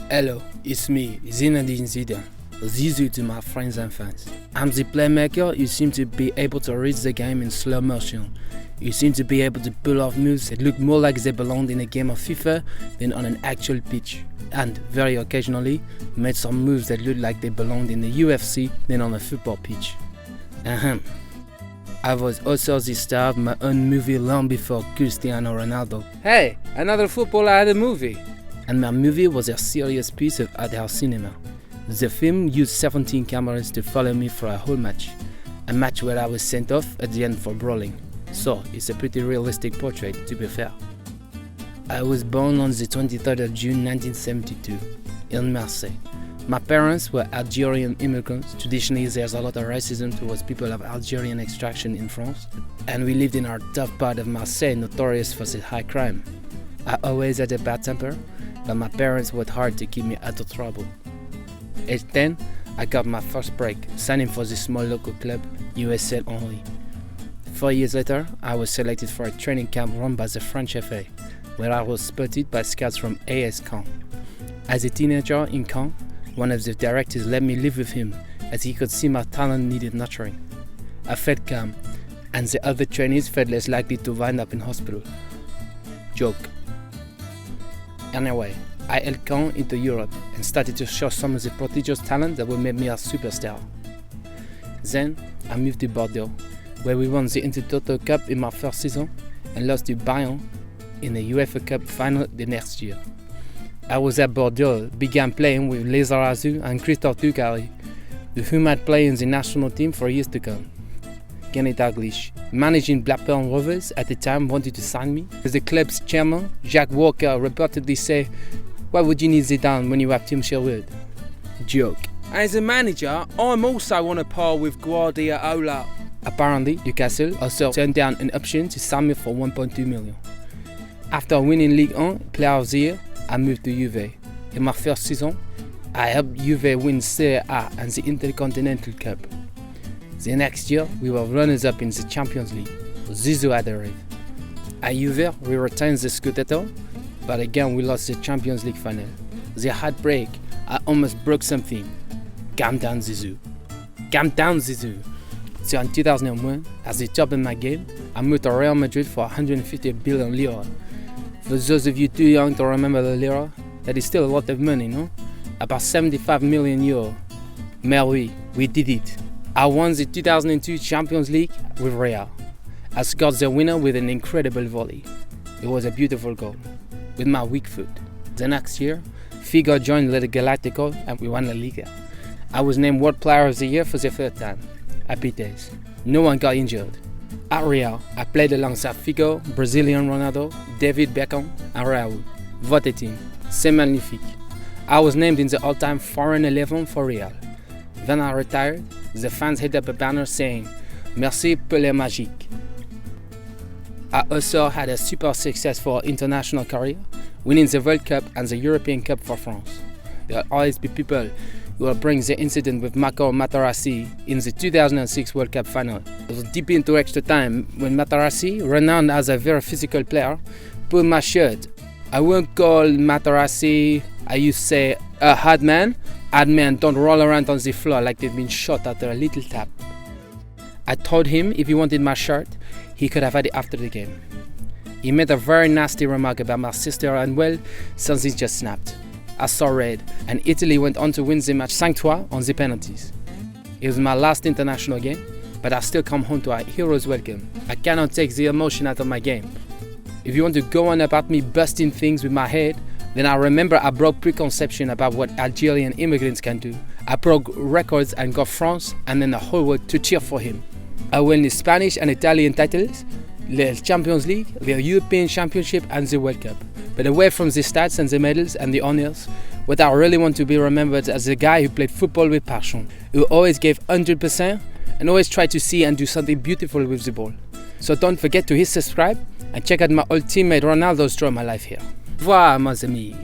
Hello, it's me, Zinedine Zidane. Zizou to my friends and fans. I'm the playmaker who seem to be able to read the game in slow motion. You seem to be able to pull off moves that look more like they belonged in a game of FIFA than on an actual pitch. And, very occasionally, made some moves that looked like they belonged in the UFC than on a football pitch. I was also the star of my own movie long before Cristiano Ronaldo. Hey, another footballer had a movie! And my movie was a serious piece of art house cinema. The film used 17 cameras to follow me for a whole match. A match where I was sent off at the end for brawling. So, it's a pretty realistic portrait, to be fair. I was born on the 23rd of June 1972, in Marseille. My parents were Algerian immigrants. Traditionally, there's a lot of racism towards people of Algerian extraction in France. And we lived in our tough part of Marseille, notorious for the high crime. I always had a bad temper, but my parents worked hard to keep me out of trouble. At 10, I got my first break, signing for the small local club, USL only. 4 years later, I was selected for a training camp run by the French FA, where I was spotted by scouts from AS Caen. As a teenager in Caen, one of the directors let me live with him as he could see my talent needed nurturing. I felt calm, and the other trainees felt less likely to wind up in hospital. Joke. Anyway, I held Caen into Europe and started to show some of the prodigious talent that would make me a superstar. Then, I moved to Bordeaux, where we won the Intertoto Cup in my first season and lost to Bayonne in the UEFA Cup final the next year. I was at Bordeaux, began playing with Les Arazu and Christophe Ducarry, with whom I'd play in the national team for years to come. Kenneth Dalglish, managing Blackburn Rovers at the time, wanted to sign me. As the club's chairman, Jacques Walker, reportedly said, "Why would you need Zidane when you have Tim Sherwood?" Joke. As a manager, I'm also on a par with Guardiola. Apparently, Newcastle also turned down an option to sign me for 1.2 million. After winning Ligue 1 Player of the Year, I moved to Juve. In my first season, I helped Juve win Serie A and the Intercontinental Cup. The next year, we were runners-up in the Champions League. Zizou had arrived. At Juve, we retained the Scudetto, but again we lost the Champions League final. The heartbreak, I almost broke something. Calm down, Zizou. Calm down, Zizou. So in 2001, at the top of my game, I moved to Real Madrid for 150 billion lira. For those of you too young to remember the lira, that is still a lot of money, no? About 75 million euro. Mais oui, we did it. I won the 2002 Champions League with Real. I scored the winner with an incredible volley. It was a beautiful goal, with my weak foot. The next year, Figo joined the Galactico and we won La Liga. I was named World Player of the Year for the third time. Happy days. No one got injured. At Real, I played alongside Figo, Brazilian Ronaldo, David Beckham, and Raul. What a team. C'est magnifique. I was named in the all-time foreign 11 for Real. When I retired, the fans held up a banner saying, "Merci pour le magique." I also had a super successful international career, winning the World Cup and the European Cup for France. There will always be people who will bring the incident with Marco Materazzi in the 2006 World Cup final. It was deep into extra time when Materazzi, renowned as a very physical player, pulled my shirt. I won't call Materazzi, I used to say, a hard man. Hard men don't roll around on the floor like they've been shot after a little tap. I told him if he wanted my shirt, he could have had it after the game. He made a very nasty remark about my sister and well, something just snapped. I saw red, and Italy went on to win the match 5-3 on the penalties. It was my last international game, but I still come home to a hero's welcome. I cannot take the emotion out of my game. If you want to go on about me busting things with my head, then I remember I broke preconception about what Algerian immigrants can do. I broke records and got France and then the whole world to cheer for him. I won the Spanish and Italian titles, the Champions League, the European Championship and the World Cup. But away from the stats and the medals and the honors, what I really want to be remembered as the guy who played football with passion, who always gave 100% and always tried to see and do something beautiful with the ball. So don't forget to hit subscribe and check out my old teammate Ronaldo's draw my life here. Au revoir, mes amis.